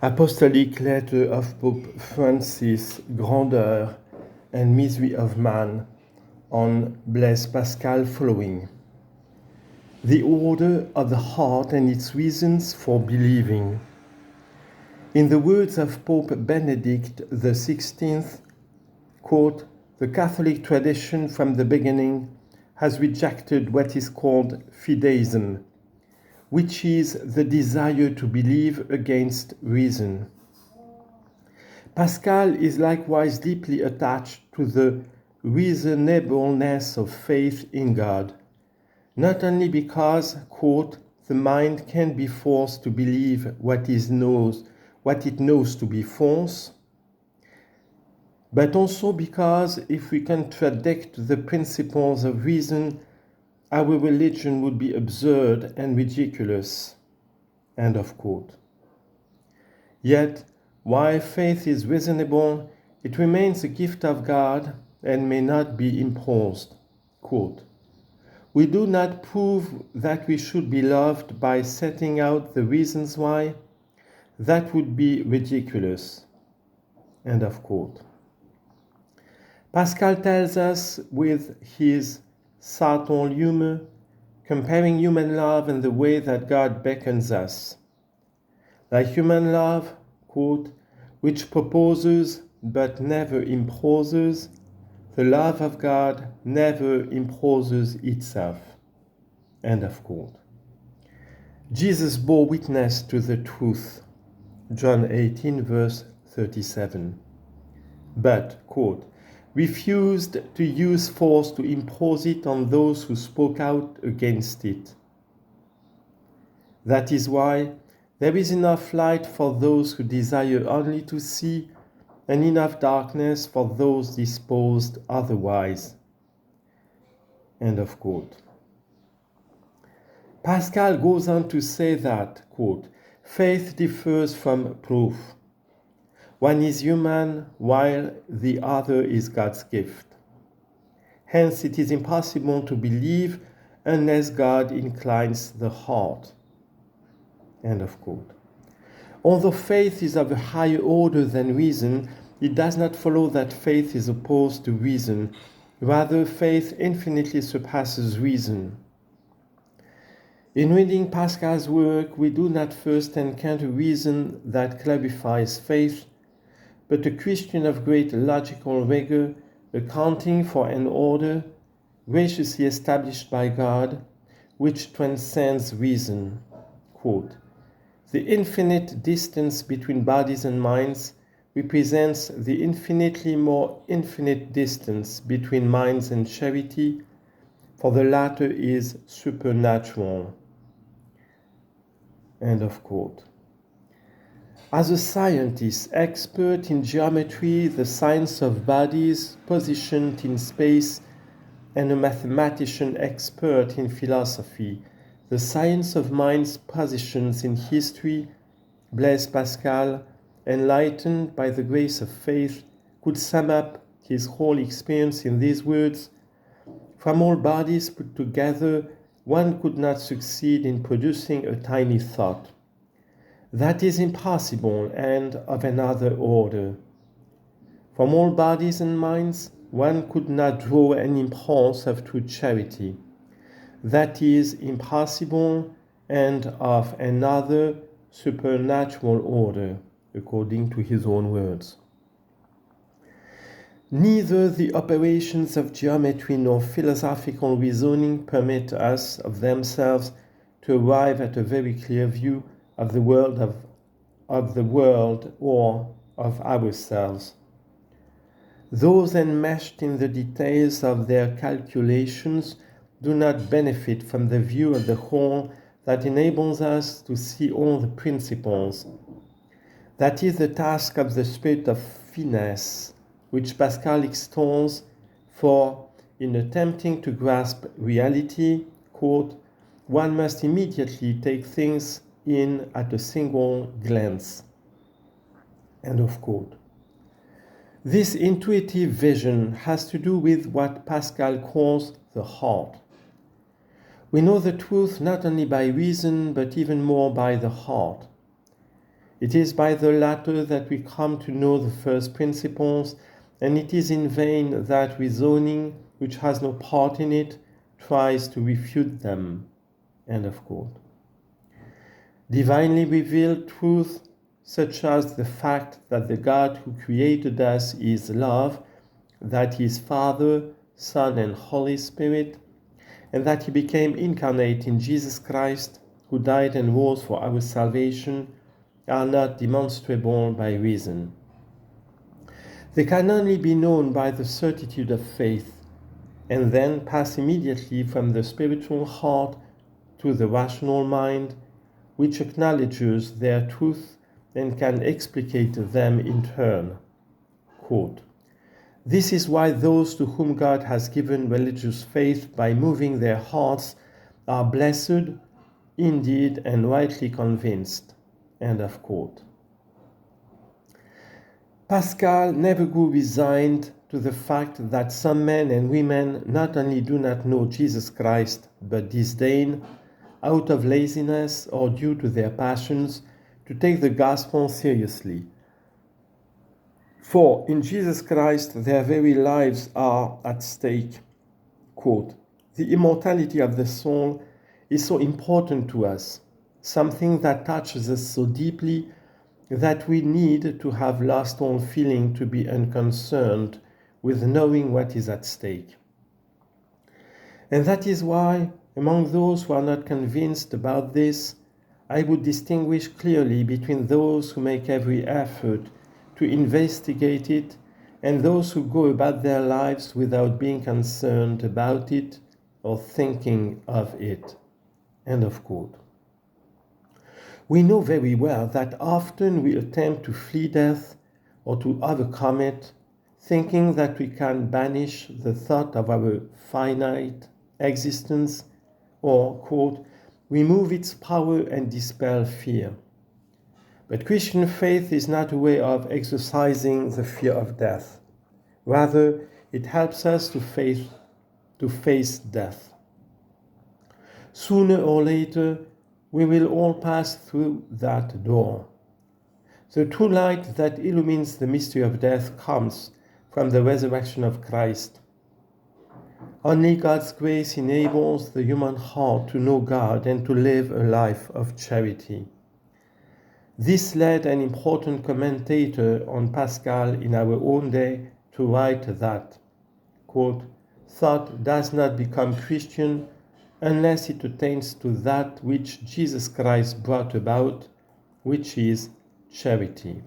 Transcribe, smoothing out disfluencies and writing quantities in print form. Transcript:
Apostolic letter of Pope Francis, Grandeur and Misery of Man, on Blaise Pascal following. The order of the heart and its reasons for believing. In the words of Pope Benedict XVI, quote, "The Catholic tradition from the beginning has rejected what is called fideism, which is the desire to believe against reason." Pascal is likewise deeply attached to the reasonableness of faith in God, not only because, quote, "the mind can be forced to believe what it knows to be false," but also because if we contradict the principles of reason, our religion would be absurd and ridiculous. End of quote. Yet, while faith is reasonable, it remains a gift of God and may not be imposed. Quote, "We do not prove that we should be loved by setting out the reasons why. That would be ridiculous." End of quote. Pascal tells us with his subtle humor, comparing human love and the way that God beckons us. Like human love, quote, "which proposes but never imposes, the love of God never imposes itself." End of quote. Jesus bore witness to the truth, John 18, verse 37, but, quote, refused to use force to impose it on those who spoke out against it. That is why there is enough light for those who desire only to see, and enough darkness for those disposed otherwise. End of quote. Pascal goes on to say that, quote, "faith differs from proof. One is human while the other is God's gift. Hence it is impossible to believe unless God inclines the heart." End of quote. Although faith is of a higher order than reason, it does not follow that faith is opposed to reason. Rather, faith infinitely surpasses reason. In reading Pascal's work, we do not first encounter reason that clarifies faith, but a Christian of great logical rigor, accounting for an order graciously established by God, which transcends reason. Quote, "The infinite distance between bodies and minds represents the infinitely more infinite distance between minds and charity, for the latter is supernatural." End of quote. As a scientist, expert in geometry, the science of bodies positioned in space, and a mathematician expert in philosophy, the science of minds positions in history, Blaise Pascal, enlightened by the grace of faith, could sum up his whole experience in these words: "From all bodies put together, one could not succeed in producing a tiny thought. That is impossible and of another order. From all bodies and minds, one could not draw an impulse of true charity. That is impossible and of another supernatural order," according to his own words. Neither the operations of geometry nor philosophical reasoning permit us of themselves to arrive at a very clear view of the world or of ourselves. Those enmeshed in the details of their calculations do not benefit from the view of the whole that enables us to see all the principles. That is the task of the spirit of finesse, which Pascal extols, for in attempting to grasp reality, quote, "one must immediately take things in at a single glance." End of quote. This intuitive vision has to do with what Pascal calls the heart. We know the truth not only by reason, but even more by the heart. It is by the latter that we come to know the first principles, and it is in vain that reasoning, which has no part in it, tries to refute them. End of quote. Divinely revealed truth, such as the fact that the God who created us is love, that he is Father, Son, and Holy Spirit, and that he became incarnate in Jesus Christ, who died and rose for our salvation, are not demonstrable by reason. They can only be known by the certitude of faith, and then pass immediately from the spiritual heart to the rational mind, which acknowledges their truth and can explicate them in turn. Quote, "This is why those to whom God has given religious faith by moving their hearts are blessed, indeed, and rightly convinced." End of quote. Pascal never grew resigned to the fact that some men and women not only do not know Jesus Christ, but disdain, out of laziness or due to their passions, to take the gospel seriously. For in Jesus Christ their very lives are at stake. Quote, "The immortality of the soul is so important to us, something that touches us so deeply that we need to have lost all feeling to be unconcerned with knowing what is at stake. And that is why, among those who are not convinced about this, I would distinguish clearly between those who make every effort to investigate it and those who go about their lives without being concerned about it or thinking of it." End of quote. We know very well that often we attempt to flee death or to overcome it, thinking that we can banish the thought of our finite existence or, quote, "remove its power and dispel fear." But Christian faith is not a way of exorcising the fear of death. Rather, it helps us to face death. Sooner or later, we will all pass through that door. The true light that illumines the mystery of death comes from the resurrection of Christ. Only God's grace enables the human heart to know God and to live a life of charity. This led an important commentator on Pascal in our own day to write that, quote, "Thought does not become Christian unless it attains to that which Jesus Christ brought about, which is charity."